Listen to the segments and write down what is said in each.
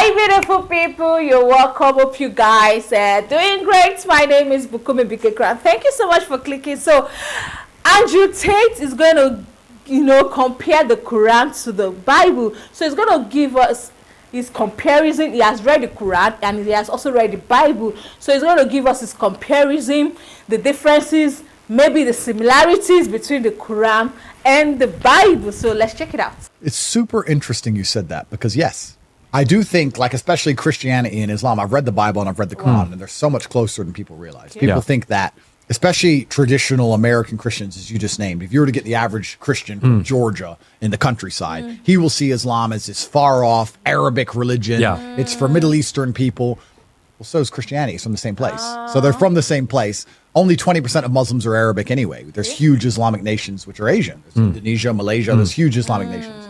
Hi, beautiful people. You're welcome. Hope you guys are doing great. My name is Bukumi Bikekra. Thank you so much for clicking. So, Andrew Tate is going to, compare the Quran to the Bible. So, he's going to give us his comparison. He has read the Quran and he has also read the Bible. So, he's going to give us his comparison, the differences, maybe the similarities between the Quran and the Bible. So, let's check it out. It's super interesting you said that because, yes, I do think, like, especially Christianity and Islam, I've read the Bible and I've read the Quran, and they're so much closer than people realize. People think that, especially traditional American Christians, as you just named, if you were to get the average Christian from Georgia in the countryside, he will see Islam as this far-off Arabic religion. It's for Middle Eastern people. Well, so is Christianity. It's from the same place. So they're from the same place. Only 20% of Muslims are Arabic anyway. There's huge Islamic nations which are Asian. There's Indonesia, Malaysia. There's huge Islamic nations.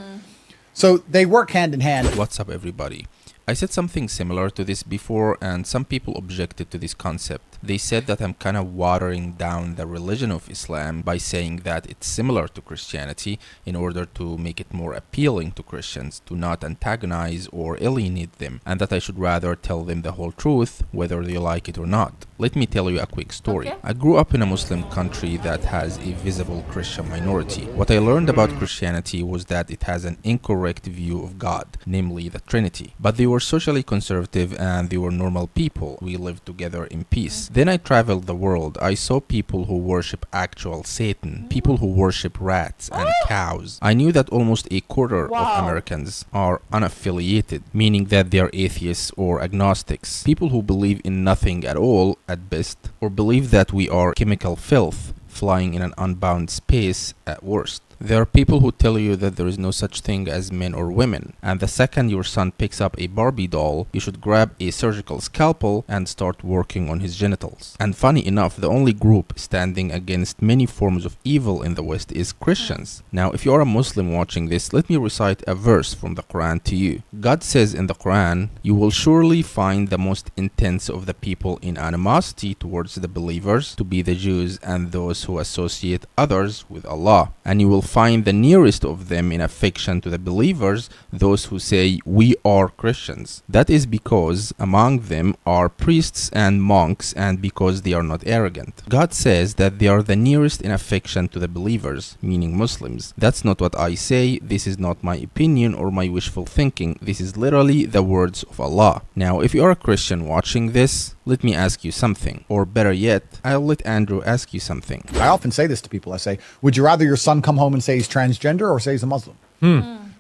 So they work hand in hand. What's up, everybody? I said something similar to this before, and some people objected to this concept. They said that I'm kind of watering down the religion of Islam by saying that it's similar to Christianity in order to make it more appealing to Christians, to not antagonize or alienate them, and that I should rather tell them the whole truth, whether they like it or not. Let me tell you a quick story. I grew up in a Muslim country that has a visible Christian minority. What I learned about Christianity was that it has an incorrect view of God, namely the Trinity. But they were socially conservative and they were normal people. We lived together in peace. Then I traveled the world. I saw people who worship actual Satan, people who worship rats and cows. I knew that almost a quarter of Americans are unaffiliated, meaning that they are atheists or agnostics, people who believe in nothing at all at best, or believe that we are chemical filth flying in an unbound space at worst. There are people who tell you that there is no such thing as men or women, and the second your son picks up a Barbie doll, you should grab a surgical scalpel and start working on his genitals. And funny enough, the only group standing against many forms of evil in the West is Christians. Now, if you are a Muslim watching this, let me recite a verse from the Quran to you. God says in the Quran, "You will surely find the most intense of the people in animosity towards the believers to be the Jews and those who associate others with Allah. And you will find the nearest of them in affection to the believers, those who say, 'We are Christians.' That is because among them are priests and monks, and because they are not arrogant." God says that they are the nearest in affection to the believers, meaning Muslims. That's not what I say. This is not my opinion or my wishful thinking. This is literally the words of Allah. Now, if you are a Christian watching this, let me ask you something. Or better yet, I'll let Andrew ask you something. I often say this to people. I say, would you rather your son come home and say he's transgender or say he's a Muslim?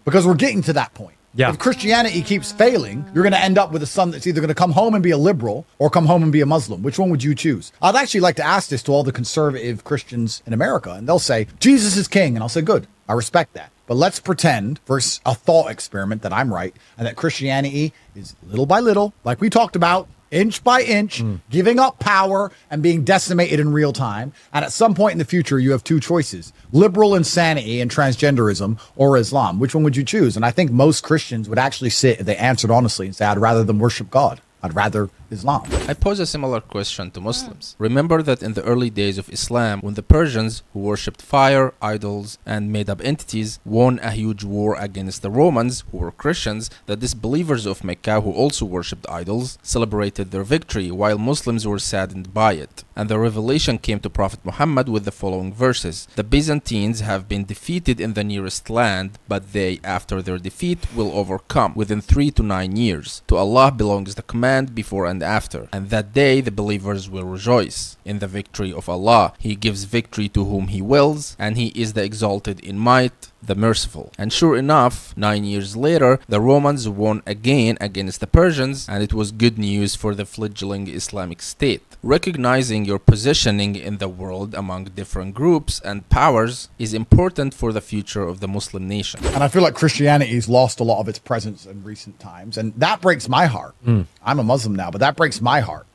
Because we're getting to that point. If Christianity keeps failing, you're going to end up with a son that's either going to come home and be a liberal or come home and be a Muslim. Which one would you choose? I'd actually like to ask this to all the conservative Christians in America, and they'll say, Jesus is king. And I'll say, good, I respect that. But let's pretend for a thought experiment that I'm right and that Christianity is little by little, like we talked about, inch by inch, giving up power and being decimated in real time. And at some point in the future, you have two choices: liberal insanity and transgenderism, or Islam. Which one would you choose? And I think most Christians would actually sit, if they answered honestly, and say, I'd rather them worship God. I'd rather Islam. I pose a similar question to Muslims. Remember that in the early days of Islam, when the Persians, who worshipped fire, idols, and made-up entities, won a huge war against the Romans, who were Christians, the disbelievers of Mecca, who also worshipped idols, celebrated their victory, while Muslims were saddened by it. And the revelation came to Prophet Muhammad with the following verses: "The Byzantines have been defeated in the nearest land, but they, after their defeat, will overcome within 3 to 9 years. To Allah belongs the command before and after, and that day the believers will rejoice in the victory of Allah. He gives victory to whom He wills, and He is the exalted in might, the merciful." And sure enough, 9 years later, the Romans won again against the Persians, and it was good news for the fledgling Islamic State. Recognizing your positioning in the world among different groups and powers is important for the future of the Muslim nation. And I feel like Christianity's lost a lot of its presence in recent times, and that breaks my heart. I'm a Muslim now, but that breaks my heart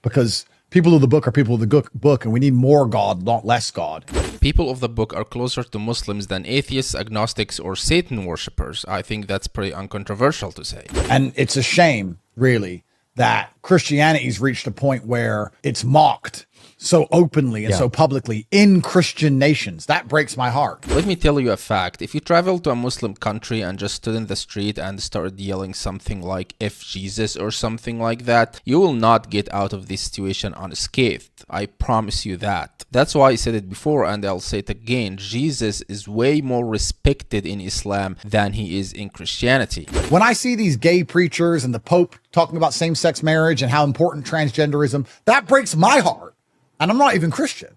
because people of the book are people of the book, and we need more God, not less God. People of the book are closer to Muslims than atheists, agnostics, or Satan worshippers. I think that's pretty uncontroversial to say. And it's a shame, really, that Christianity's reached a point where it's mocked so openly and so publicly in Christian nations. That breaks my heart. Let me tell you a fact. If you travel to a Muslim country and just stood in the street and started yelling something like F Jesus or something like that, you will not get out of this situation unscathed. I promise you that. That's why I said it before and I'll say it again. Jesus is way more respected in Islam than he is in Christianity. When I see these gay preachers and the Pope talking about same-sex marriage and how important transgenderism, that breaks my heart. And I'm not even Christian.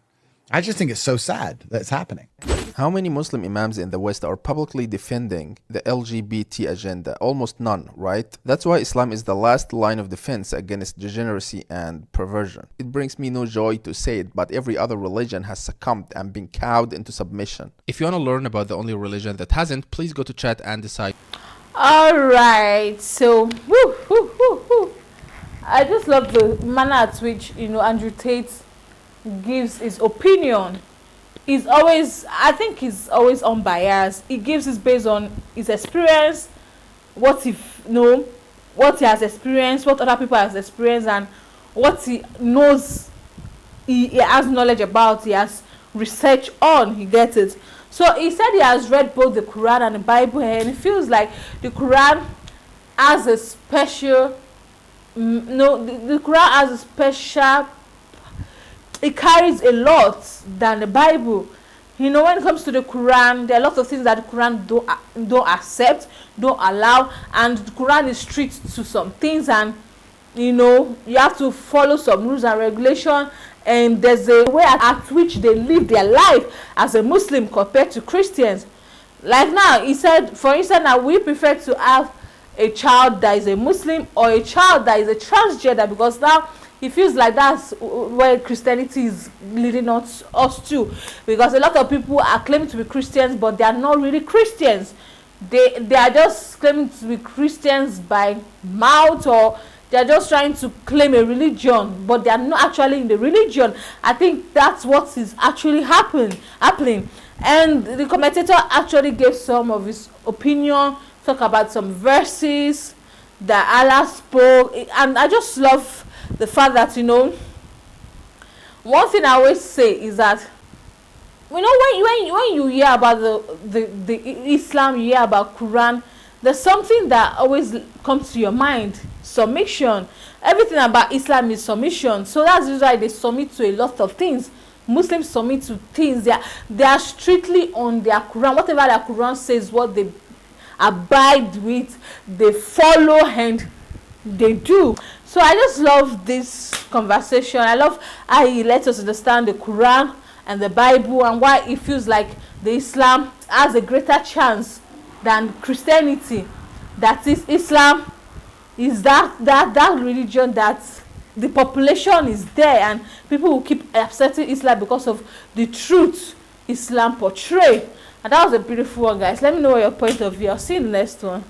I just think it's so sad that it's happening. How many Muslim imams in the West are publicly defending the LGBT agenda? Almost none, right? That's why Islam is the last line of defense against degeneracy and perversion. It brings me no joy to say it, but every other religion has succumbed and been cowed into submission. If you want to learn about the only religion that hasn't, please go to chat and decide. All right, so I just love the manner at which Andrew Tate gives his opinion. He's always, I think he's always unbiased. He gives it based on his experience, what he what he has experienced, what other people has experienced, and what he knows. He has knowledge about. He has research on. He gets it. So he said he has read both the Quran and the Bible, and it feels like the Quran has a special. The Quran has a special. It carries a lot than the Bible. When it comes to the Quran, there are lots of things that the Quran don't accept, don't allow, and the Quran is strict to some things, and you have to follow some rules and regulation, and there's a way at which they live their life as a Muslim compared to Christians. Like now, he said, for instance, now we prefer to have a child that is a Muslim or a child that is a transgender, because now it feels like that's where Christianity is leading us to, because a lot of people are claiming to be Christians, but they are not really Christians. They are just claiming to be Christians by mouth, or they are just trying to claim a religion, but they are not actually in the religion. I think that's what is actually happening. And the commentator actually gave some of his opinion, talk about some verses that Allah spoke, and I just love the fact that one thing I always say is that when you hear about the Islam, you hear about Quran, there's something that always comes to your mind: submission. Everything about Islam is submission. So that's why they submit to a lot of things. Muslims submit to things. They are strictly on their Quran. Whatever their Quran says, what they abide with, they follow, and they do. So I just love this conversation. I love how he lets us understand the Quran and the Bible, and why it feels like the Islam has a greater chance than Christianity. That is, Islam is that religion that the population is there, and people will keep accepting Islam because of the truth Islam portray. And that was a beautiful one, guys. Let me know your point of view. I'll see you in the next one.